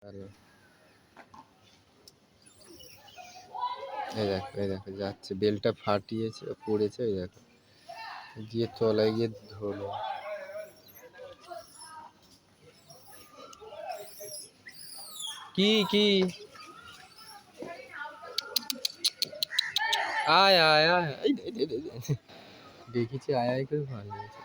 Hello, এই দেখো যাচ্ছে, বেলটা ফাটিয়েছে, পড়েছে, এই দেখো গিয়ে তলায় গিয়ে ধরলো। কি কি আয় আয় আয়, দেখেছি আয় আয় করে ভালো লেগেছে।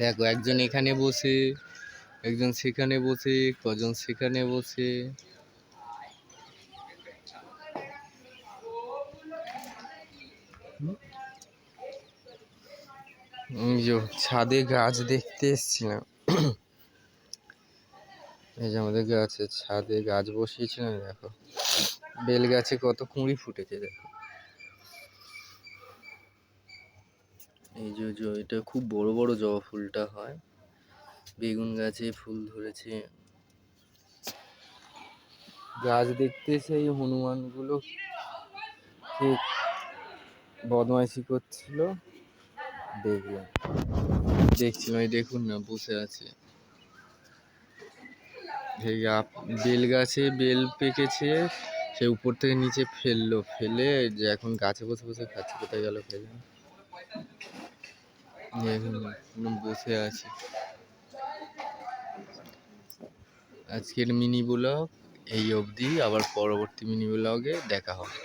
দেখো একজন এখানে বসে, একজন সেখানে বসে, কজন সেখানে বসে। ছাদে গাছ দেখতে এসছিলাম। এই যে আমাদের গাছের ছাদে গাছ বসিয়েছিলাম, দেখো বেল গাছে কত কুঁড়ি ফুটেছে দেখো। এই যে এটা খুব বড় বড় জবা ফুলটা হয়। বেগুন গাছে ফুল ধরেছে। গাছ দেখতে সেই হনুমানগুলো ঠিক বদমাইশি করছিল, দেখছিলাম। এই দেখুন না, বসে আছে। বেল গাছে বেল পেকেছে, সে উপর থেকে নিচে ফেললো, ফেলে যে এখন গাছে বসে বসে খাচ্ছে। কোথায় গেল ফেলে, বসে আছে। আজকের মিনি ব্লগ এই অবধি, আবার পরবর্তী মিনি ব্লগে দেখা হবে।